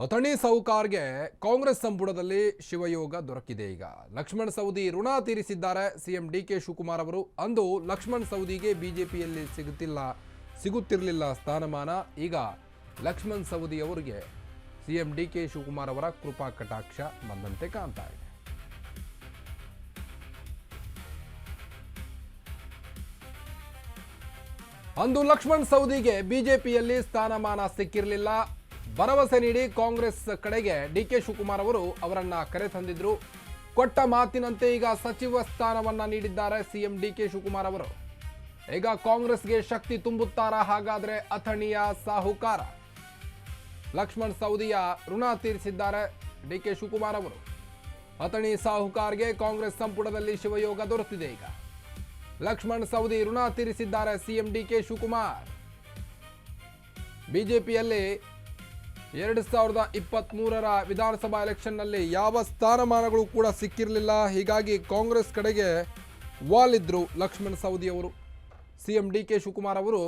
ಅಥಣಿ ಸೌಕಾರ್ಗೆ ಕಾಂಗ್ರೆಸ್ ಸಂಪುಟದಲ್ಲಿ ಶಿವಯೋಗ ದೊರಕಿದೆ. ಈಗ ಲಕ್ಷ್ಮಣ್ ಸವದಿ ಋಣ ತೀರಿಸಿದ್ದಾರೆ ಸಿಎಂ ಡಿಕೆ ಶಿವಕುಮಾರ್ ಅವರು. ಅಂದು ಲಕ್ಷ್ಮಣ್ ಸವದಿಗೆ ಬಿಜೆಪಿಯಲ್ಲಿ ಸಿಗುತ್ತಿರಲಿಲ್ಲ ಸ್ಥಾನಮಾನ. ಈಗ ಲಕ್ಷ್ಮಣ್ ಸವದಿ ಅವರಿಗೆ ಸಿಎಂ ಡಿಕೆ ಶಿವಕುಮಾರ್ ಅವರ ಕೃಪಾ ಕಟಾಕ್ಷ ಬಂದಂತೆ ಕಾಣ್ತಾ ಇದೆ. ಅಂದು ಲಕ್ಷ್ಮಣ್ ಸವದಿಗೆ ಬಿಜೆಪಿಯಲ್ಲಿ ಸ್ಥಾನಮಾನ ಸಿಕ್ಕಿರಲಿಲ್ಲ. ಭರವಸೆ ನೀಡಿ ಕಾಂಗ್ರೆಸ್ ಕಡೆಗೆ ಡಿಕೆ ಶಿವಕುಮಾರ್ ಅವರು ಅವರನ್ನ ಕರೆತಂದಿದ್ರು. ಕೊಟ್ಟ ಮಾತಿನಂತೆ ಈಗ ಸಚಿವ ಸ್ಥಾನವನ್ನ ನೀಡಿದ್ದಾರೆ ಸಿಎಂ ಡಿಕೆ ಶಿವಕುಮಾರ್ ಅವರು. ಈಗ ಕಾಂಗ್ರೆಸ್ಗೆ ಶಕ್ತಿ ತುಂಬುತ್ತಾರಾ ಹಾಗಾದ್ರೆ ಅಥಣಿಯ ಸಾಹುಕಾರ? ಲಕ್ಷ್ಮಣ್ ಸವದಿಯ ಋಣ ತೀರಿಸಿದ್ದಾರೆ ಡಿಕೆ ಶಿವಕುಮಾರ್ ಅವರು. ಅಥಣಿ ಸಾಹುಕಾರ್ಗೆ ಕಾಂಗ್ರೆಸ್ ಸಂಪುಟದಲ್ಲಿ ಶಿವಯೋಗ ದೊರೆತಿದೆ. ಈಗ ಲಕ್ಷ್ಮಣ್ ಸವದಿ ಋಣ ತೀರಿಸಿದ್ದಾರೆ ಸಿಎಂ ಡಿಕೆ ಶಿವಕುಮಾರ್. ಬಿಜೆಪಿಯಲ್ಲಿ 2023ರ ವಿಧಾನಸಭಾ ಎಲೆಕ್ಷನ್ನಲ್ಲಿ ಯಾವ ಸ್ಥಾನಮಾನಗಳು ಕೂಡ ಸಿಕ್ಕಿರಲಿಲ್ಲ. ಹೀಗಾಗಿ ಕಾಂಗ್ರೆಸ್ ಕಡೆಗೆ ವಾಲಿದ್ರು ಲಕ್ಷ್ಮಣ್ ಸವದಿ ಅವರು. ಸಿಎಂ ಡಿಕೆ ಶಿವಕುಮಾರ್ ಅವರು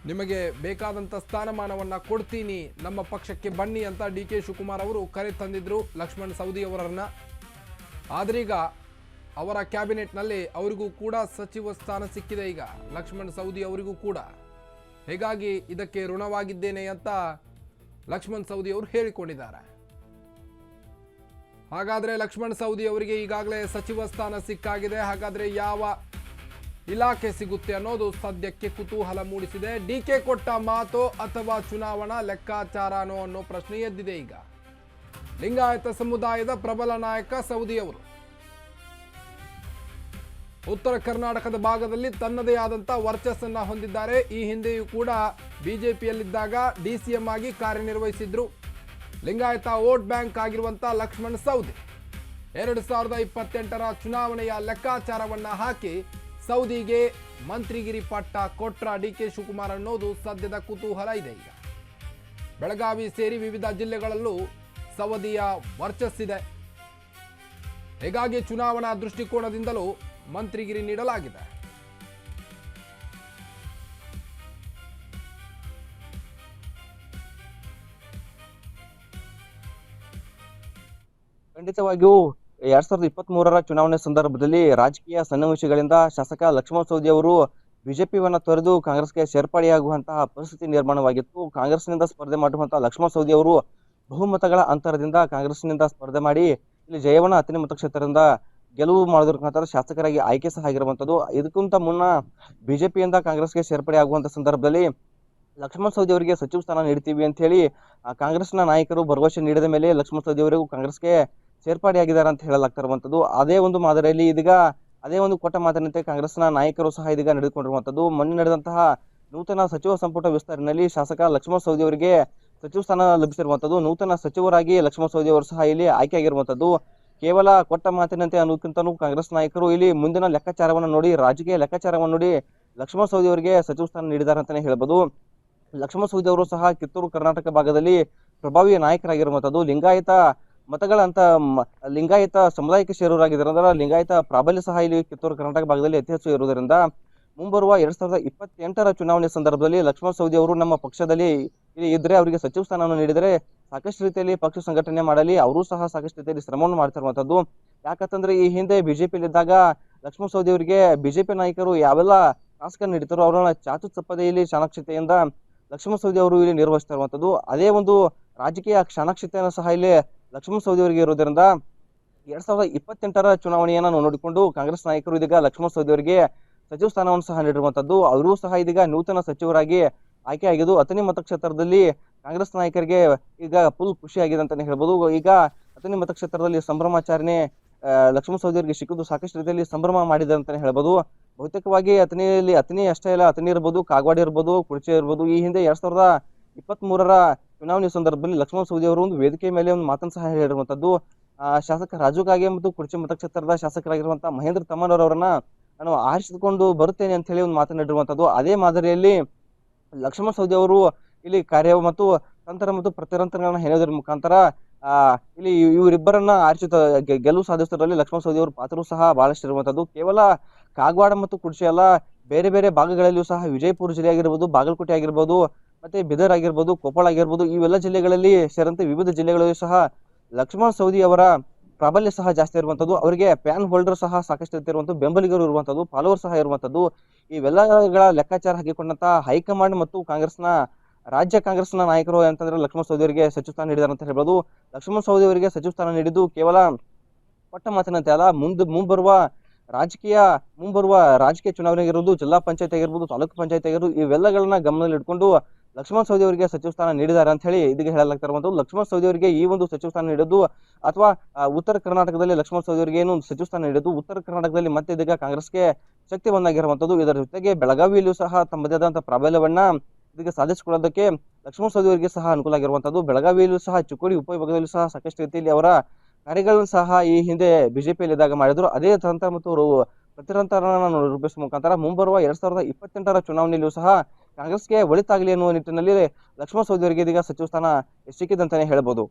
ನಿಮಗೆ ಬೇಕಾದಂಥ ಸ್ಥಾನಮಾನವನ್ನು ಕೊಡ್ತೀನಿ, ನಮ್ಮ ಪಕ್ಷಕ್ಕೆ ಬನ್ನಿ ಅಂತ ಡಿಕೆ ಶಿವಕುಮಾರ್ ಅವರು ಕರೆ ತಂದಿದ್ರು ಲಕ್ಷ್ಮಣ್ ಸವದಿ ಅವರನ್ನು. ಆದ್ರೀಗ ಅವರ ಕ್ಯಾಬಿನೆಟ್ನಲ್ಲಿ ಅವರಿಗೂ ಕೂಡ ಸಚಿವ ಸ್ಥಾನ ಸಿಕ್ಕಿದೆ. ಈಗ ಲಕ್ಷ್ಮಣ್ ಸವದಿ ಅವರಿಗೂ ಕೂಡ. ಹೀಗಾಗಿ ಇದಕ್ಕೆ ಋಣವಾಗಿದ್ದೇನೆ ಅಂತ ಲಕ್ಷ್ಮಣ್ ಸವದಿ ಅವರು ಹೇಳಿಕೊಂಡಿದ್ದಾರೆ. ಹಾಗಾದ್ರೆ ಲಕ್ಷ್ಮಣ್ ಸವದಿ ಅವರಿಗೆ ಈಗಾಗಲೇ ಸಚಿವ ಸ್ಥಾನ ಸಿಕ್ಕಾಗಿದೆ. ಹಾಗಾದ್ರೆ ಯಾವ ಇಲಾಖೆ ಸಿಗುತ್ತೆ ಅನ್ನೋದು ಸದ್ಯಕ್ಕೆ ಕುತೂಹಲ ಮೂಡಿಸಿದೆ. ಡಿಕೆ ಕೊಟ್ಟ ಮಾತು ಅಥವಾ ಚುನಾವಣಾ ಲೆಕ್ಕಾಚಾರನೋ ಅನ್ನೋ ಪ್ರಶ್ನೆ ಎದ್ದಿದೆ. ಈಗ ಲಿಂಗಾಯತ ಸಮುದಾಯದ ಪ್ರಬಲ ನಾಯಕ ಸವದಿ ಅವರು ಉತ್ತರ ಕರ್ನಾಟಕದ ಭಾಗದಲ್ಲಿ ತನ್ನದೇ ಆದಂಥ ವರ್ಚಸ್ಸನ್ನ ಹೊಂದಿದ್ದಾರೆ. ಈ ಹಿಂದೆಯೂ ಕೂಡ ಬಿಜೆಪಿಯಲ್ಲಿದ್ದಾಗ ಡಿಸಿಎಂ ಆಗಿ ಕಾರ್ಯನಿರ್ವಹಿಸಿದ್ರು. ಲಿಂಗಾಯತ ವೋಟ್ ಬ್ಯಾಂಕ್ ಆಗಿರುವಂಥ ಲಕ್ಷ್ಮಣ್ ಸವದಿ 2028ರ ಚುನಾವಣೆಯ ಲೆಕ್ಕಾಚಾರವನ್ನ ಹಾಕಿ ಸವದಿಗೆ ಮಂತ್ರಿಗಿರಿ ಪಟ್ಟ ಕೊಟ್ರ ಡಿಕೆ ಶಿವಕುಮಾರ್ ಅನ್ನೋದು ಸದ್ಯದ ಕುತೂಹಲ ಇದೆ. ಈಗ ಬೆಳಗಾವಿ ಸೇರಿ ವಿವಿಧ ಜಿಲ್ಲೆಗಳಲ್ಲೂ ಸವದಿಯ ವರ್ಚಸ್ಸಿದೆ. ಹೀಗಾಗಿ ಚುನಾವಣಾ ದೃಷ್ಟಿಕೋನದಿಂದಲೂ ಮಂತ್ರಿಗಿರಿ ನೀಡಲಾಗಿದೆ. ಖಂಡಿತವಾಗಿಯೂ 2023ರ ಚುನಾವಣೆ ಸಂದರ್ಭದಲ್ಲಿ ರಾಜಕೀಯ ಸನ್ನಿವೇಶಗಳಿಂದ ಶಾಸಕ ಲಕ್ಷ್ಮಣ್ ಸವದಿ ಅವರು ಬಿಜೆಪಿಯನ್ನ ತೊರೆದು ಕಾಂಗ್ರೆಸ್ಗೆ ಸೇರ್ಪಡೆಯಾಗುವಂತಹ ಪರಿಸ್ಥಿತಿ ನಿರ್ಮಾಣವಾಗಿತ್ತು. ಕಾಂಗ್ರೆಸ್ನಿಂದ ಸ್ಪರ್ಧೆ ಮಾಡುವಂತಹ ಲಕ್ಷ್ಮಣ್ ಸವದಿ ಅವರು ಬಹುಮತಗಳ ಅಂತರದಿಂದ ಕಾಂಗ್ರೆಸ್ನಿಂದ ಸ್ಪರ್ಧೆ ಮಾಡಿ ಇಲ್ಲಿ ಜಯವನ್ನ ಅಥಣಿ ಮತಕ್ಷೇತ್ರದಿಂದ ಗೆಲುವು ಮಾಡಿದ್ರ ಶಾಸಕರಾಗಿ ಆಯ್ಕೆ ಸಹ ಆಗಿರುವಂತದ್ದು. ಇದಕ್ಕಿಂತ ಮುನ್ನ ಬಿಜೆಪಿಯಿಂದ ಕಾಂಗ್ರೆಸ್ಗೆ ಸೇರ್ಪಡೆ ಆಗುವಂತ ಸಂದರ್ಭದಲ್ಲಿ ಲಕ್ಷ್ಮಣ್ ಸವದಿ ಅವರಿಗೆ ಸಚಿವ ಸ್ಥಾನ ನೀಡ್ತೀವಿ ಅಂತ ಹೇಳಿ ಕಾಂಗ್ರೆಸ್ನ ನಾಯಕರು ಭರವಸೆ ನೀಡಿದ ಮೇಲೆ ಲಕ್ಷ್ಮಣ್ ಸವದಿ ಅವರಿಗೂ ಕಾಂಗ್ರೆಸ್ಗೆ ಸೇರ್ಪಡೆಯಾಗಿದ್ದಾರೆ ಅಂತ ಹೇಳಲಾಗ್ತಾ ಇರುವಂತದ್ದು. ಅದೇ ಒಂದು ಮಾದರಿಯಲ್ಲಿ ಇದೀಗ ಅದೇ ಒಂದು ಕೊಟ್ಟ ಮಾತಿನಂತೆ ಕಾಂಗ್ರೆಸ್ನ ನಾಯಕರು ಸಹ ಇದೀಗ ನಡೆದುಕೊಂಡಿರುವಂತದ್ದು. ಮೊನ್ನೆ ನಡೆದಂತಹ ನೂತನ ಸಚಿವ ಸಂಪುಟ ವಿಸ್ತರಣೆಯಲ್ಲಿ ಶಾಸಕ ಲಕ್ಷ್ಮಣ್ ಸವದಿ ಅವರಿಗೆ ಸಚಿವ ಸ್ಥಾನ ಲಭಿಸಿರುವಂತದ್ದು. ನೂತನ ಸಚಿವರಾಗಿ ಲಕ್ಷ್ಮಣ್ ಸವದಿ ಅವರು ಸಹ ಇಲ್ಲಿ ಆಯ್ಕೆಯಾಗಿರುವಂತದ್ದು. ಕೇವಲ ಕೊಟ್ಟ ಮಾತಿನಂತೆ ಅನ್ನೋದಕ್ಕಿಂತಲೂ ಕಾಂಗ್ರೆಸ್ ನಾಯಕರು ಇಲ್ಲಿ ಮುಂದಿನ ಲೆಕ್ಕಾಚಾರವನ್ನು ನೋಡಿ, ರಾಜಕೀಯ ಲೆಕ್ಕಾಚಾರವನ್ನು ನೋಡಿ ಲಕ್ಷ್ಮಣ್ ಸವದಿ ಅವರಿಗೆ ಸಚಿವ ಸ್ಥಾನ ನೀಡಿದ್ದಾರೆ ಅಂತಾನೆ ಹೇಳ್ಬೋದು. ಲಕ್ಷ್ಮಣ್ ಸವದಿ ಅವರು ಸಹ ಕಿತ್ತೂರು ಕರ್ನಾಟಕ ಭಾಗದಲ್ಲಿ ಪ್ರಭಾವಿ ನಾಯಕರಾಗಿರುವಂತದ್ದು. ಲಿಂಗಾಯತ ಸಮುದಾಯಕ್ಕೆ ಸೇರೋರಾಗಿದ್ದಾರೆ. ಅಂದ್ರೆ ಲಿಂಗಾಯತ ಪ್ರಾಬಲ್ಯ ಸಹ ಇಲ್ಲಿ ಕಿತ್ತೂರು ಕರ್ನಾಟಕ ಭಾಗದಲ್ಲಿ ಅತಿ ಹೆಚ್ಚು ಇರುವುದರಿಂದ ಮುಂಬರುವ 2028ರ ಚುನಾವಣೆ ಸಂದರ್ಭದಲ್ಲಿ ಲಕ್ಷ್ಮಣ್ ಸವದಿ ಅವರು ನಮ್ಮ ಪಕ್ಷದಲ್ಲಿ ಇಲ್ಲಿ ಇದ್ರೆ ಅವರಿಗೆ ಸಚಿವ ಸ್ಥಾನವನ್ನು ನೀಡಿದರೆ ಸಾಕಷ್ಟು ರೀತಿಯಲ್ಲಿ ಪಕ್ಷ ಸಂಘಟನೆ ಮಾಡಲಿ ಅವರು ಸಹ ಸಾಕಷ್ಟು ರೀತಿಯಲ್ಲಿ ಶ್ರಮವನ್ನು ಮಾಡ್ತಿರುವಂತದ್ದು. ಯಾಕಂತಂದ್ರೆ ಈ ಹಿಂದೆ ಬಿಜೆಪಿಯಲ್ಲಿದ್ದಾಗ ಲಕ್ಷ್ಮಣ್ ಸವದಿ ಅವರಿಗೆ ಬಿಜೆಪಿ ನಾಯಕರು ಯಾವೆಲ್ಲ ಟಾಸ್ಕ್ ನೀಡ್ತಾರೋ ಅವರನ್ನ ಚಾಚು ಚಪ್ಪದೆಯಲ್ಲಿ ಚಾಣಾಕ್ಷತೆಯಿಂದ ಲಕ್ಷ್ಮಣ್ ಸವದಿ ಅವರು ಇಲ್ಲಿ ನಿರ್ವಹಿಸ್ತಾ ಇರುವಂತದ್ದು. ಅದೇ ಒಂದು ರಾಜಕೀಯ ಚಾಣಾಕ್ಷತೆಯನ್ನು ಸಹ ಇಲ್ಲಿ ಲಕ್ಷ್ಮಣ್ ಸವದಿ ಅವರಿಗೆ ಇರೋದ್ರಿಂದ 2028ರ ಚುನಾವಣೆಯನ್ನು ನೋಡಿಕೊಂಡು ಕಾಂಗ್ರೆಸ್ ನಾಯಕರು ಇದೀಗ ಲಕ್ಷ್ಮಣ್ ಸವದಿ ಅವರಿಗೆ ಸಚಿವ ಸ್ಥಾನವನ್ನು ಸಹ ನೀಡಿರುವಂತದ್ದು. ಅವರೂ ಸಹ ಇದೀಗ ನೂತನ ಸಚಿವರಾಗಿ ಆಯ್ಕೆ ಆಗಿದ್ದು ಅಥಣಿ ಮತಕ್ಷೇತ್ರದಲ್ಲಿ ಕಾಂಗ್ರೆಸ್ ನಾಯಕರಿಗೆ ಈಗ ಫುಲ್ ಖುಷಿಯಾಗಿದೆ ಅಂತಾನೆ ಹೇಳ್ಬೋದು. ಈಗ ಅಥಣಿ ಮತಕ್ಷೇತ್ರದಲ್ಲಿ ಸಂಭ್ರಮಾಚರಣೆ ಲಕ್ಷ್ಮಣ್ ಸವದಿ ಅವರಿಗೆ ಸಿಕ್ಕಿದ್ದು ಸಾಕಷ್ಟು ರೀತಿಯಲ್ಲಿ ಸಂಭ್ರಮ ಮಾಡಿದೆ ಅಂತಾನೆ ಹೇಳ್ಬೋದು. ಬಹುತೇಕವಾಗಿ ಅಥಣಿ ಅಷ್ಟೇ ಇಲ್ಲ, ಅಥಣಿ ಇರ್ಬೋದು, ಕಾಗವಾಡ ಇರ್ಬೋದು, ಕುರ್ಚಿ ಇರ್ಬೋದು. ಈ ಹಿಂದೆ 2023ರ ಚುನಾವಣೆ ಸಂದರ್ಭದಲ್ಲಿ ಲಕ್ಷ್ಮಣ್ ಸವದಿ ಅವರು ಒಂದು ವೇದಿಕೆ ಮೇಲೆ ಒಂದು ಮಾತನ್ನು ಸಹ ಹೇಳಿರುವಂತದ್ದು. ಶಾಸಕ ರಾಜು ಕಾಗೆ ಮತ್ತು ಕುರ್ಚಿ ಮತಕ್ಷೇತ್ರದ ಶಾಸಕರಾಗಿರುವಂತಹ ಮಹೇಂದ್ರ ತಮ್ಮನವರನ್ನ ನಾನು ಆರಿಸಿಕೊಂಡು ಬರುತ್ತೇನೆ ಅಂತ ಹೇಳಿ ಒಂದು ಮಾತನಾಡಿರುವಂತದ್ದು. ಅದೇ ಮಾದರಿಯಲ್ಲಿ ಲಕ್ಷ್ಮಣ್ ಸವದಿ ಅವರು ಇಲ್ಲಿ ಕಾರ್ಯ ಮತ್ತು ತಂತ್ರ ಮತ್ತು ಪ್ರತಿತಂತ್ರಗಳನ್ನ ಹೆಣೆಯೋದ್ರ ಮುಖಾಂತರ ಇಲ್ಲಿ ಇವರಿಬ್ಬರನ್ನ ಆರಿಸಿ ಗೆಲುವು ಸಾಧಿಸುವುದರಲ್ಲಿ ಲಕ್ಷ್ಮಣ್ ಸವದಿ ಅವರ ಪಾತ್ರವೂ ಸಹ ಬಹಳಷ್ಟು ಇರುವಂತದ್ದು. ಕೇವಲ ಕಾಗವಾಡ ಮತ್ತು ಕುರ್ಚಿ ಅಲ್ಲ, ಬೇರೆ ಬೇರೆ ಭಾಗಗಳಲ್ಲಿಯೂ ಸಹ ವಿಜಯಪುರ ಜಿಲ್ಲೆ ಆಗಿರ್ಬೋದು, ಬಾಗಲಕೋಟೆ ಆಗಿರ್ಬೋದು, ಮತ್ತೆ ಬೀದರ್ ಆಗಿರ್ಬೋದು, ಕೊಪ್ಪಳ ಆಗಿರ್ಬೋದು, ಇವೆಲ್ಲ ಜಿಲ್ಲೆಗಳಲ್ಲಿ ಸೇರಿದಂತೆ ವಿವಿಧ ಜಿಲ್ಲೆಗಳಲ್ಲೂ ಸಹ ಲಕ್ಷ್ಮಣ್ ಸವದಿ ಅವರ ಪ್ರಾಬಲ್ಯ ಸಹ ಜಾಸ್ತಿ ಇರುವಂಥದ್ದು. ಅವರಿಗೆ ಫ್ಯಾನ್ ಹೋಲ್ಡರ್ ಸಹ ಸಾಕಷ್ಟು ಇರುವಂಥದ್ದು, ಬೆಂಬಲಿಗರು ಇರುವಂಥದ್ದು, ಫಾಲೋವರ್ ಸಹ ಇರುವಂಥದ್ದು. ಇವೆಲ್ಲಗಳ ಲೆಕ್ಕಾಚಾರ ಹಾಕಿಕೊಂಡಂತ ಹೈಕಮಾಂಡ್ ಮತ್ತು ರಾಜ್ಯ ಕಾಂಗ್ರೆಸ್ನ ನಾಯಕರು ಅಂತಂದ್ರೆ ಲಕ್ಷ್ಮಣ್ ಸವದಿ ಅವರಿಗೆ ಸಚಿವ ಸ್ಥಾನ ನೀಡಿದ್ದಾರೆ ಅಂತ ಹೇಳ್ಬೋದು. ಲಕ್ಷ್ಮಣ್ ಸವದಿ ಅವರಿಗೆ ಸಚಿವ ಸ್ಥಾನ ನೀಡಿದ್ದು ಕೇವಲ ಕೊಟ್ಟ ಮಾತಿನಂತೆ ಅಲ್ಲ, ಮುಂಬರುವ ರಾಜಕೀಯ ಚುನಾವಣೆ ಆಗಿರ್ಬೋದು, ಜಿಲ್ಲಾ ಪಂಚಾಯತ್ ಆಗಿರ್ಬೋದು, ತಾಲೂಕು ಪಂಚಾಯತ್ ಆಗಿರ್ಬೋದು, ಇವೆಲ್ಲಗಳನ್ನ ಗಮನದಲ್ಲಿ ಇಟ್ಕೊಂಡು ಲಕ್ಷ್ಮಣ್ ಸವದಿ ಅವರಿಗೆ ಸಚಿವ ಸ್ಥಾನ ನೀಡಿದ್ದಾರೆ ಅಂತ ಹೇಳಿ ಇದೀಗ ಹೇಳಲಾಗ್ತಾ ಇರುವಂಥದ್ದು. ಲಕ್ಷ್ಮಣ್ ಸವದಿ ಅವರಿಗೆ ಈ ಒಂದು ಸಚಿವ ಸ್ಥಾನ ನೀಡಿದ್ದು ಅಥವಾ ಉತ್ತರ ಕರ್ನಾಟಕದಲ್ಲಿ ಲಕ್ಷ್ಮಣ್ ಸವದಿ ಅವರಿಗೆ ಏನು ಸಚಿವ ಸ್ಥಾನ ನೀಡಿದ್ದು, ಉತ್ತರ ಕರ್ನಾಟಕದಲ್ಲಿ ಮತ್ತೆ ಇದೀಗ ಕಾಂಗ್ರೆಸ್ಗೆ ಶಕ್ತಿ ಬಂದಾಗಿರುವಂಥದ್ದು. ಇದರ ಜೊತೆಗೆ ಬೆಳಗಾವಿಯಲ್ಲೂ ಸಹ ತಮ್ಮದೇ ಆದಂತಹ ಪ್ರಾಬಲ್ಯವನ್ನ ಇದೀಗ ಸಾಧಿಸಿಕೊಳ್ಳೋದಕ್ಕೆ ಲಕ್ಷ್ಮಣ್ ಸವದಿ ಅವರಿಗೆ ಸಹ ಅನುಕೂಲ ಆಗಿರುವಂಥದ್ದು. ಬೆಳಗಾವಿಯಲ್ಲೂ ಸಹ ಚಿಕ್ಕೋಡಿ ಉಪವಿಭಾಗದಲ್ಲೂ ಸಹ ಸಾಕಷ್ಟು ರೀತಿಯಲ್ಲಿ ಅವರ ಕಾರ್ಯಗಳನ್ನು ಸಹ ಈ ಹಿಂದೆ ಬಿಜೆಪಿಯಲ್ಲಿ ಇದ್ದಾಗ ಮಾಡಿದ್ರು. ಅದೇ ತಂತ್ರ ಮತ್ತು ಪ್ರತಿತಂತ್ರವನ್ನು ರೂಪಿಸುವ ಮುಖಾಂತರ ಮುಂಬರುವ 2028ರ ಚುನಾವಣೆಯಲ್ಲೂ ಸಹ ಕಾಂಗ್ರೆಸ್ಗೆ ಒಳಿತಾಗಲಿ ಎನ್ನುವ ನಿಟ್ಟಿನಲ್ಲಿ ಲಕ್ಷ್ಮಣ್ ಸವದಿ ಅವರಿಗೆ ಇದೀಗ ಸಚಿವ ಸ್ಥಾನ ಸಿಕ್ಕಿದಂತಾನೆ ಹೇಳ್ಬೋದು.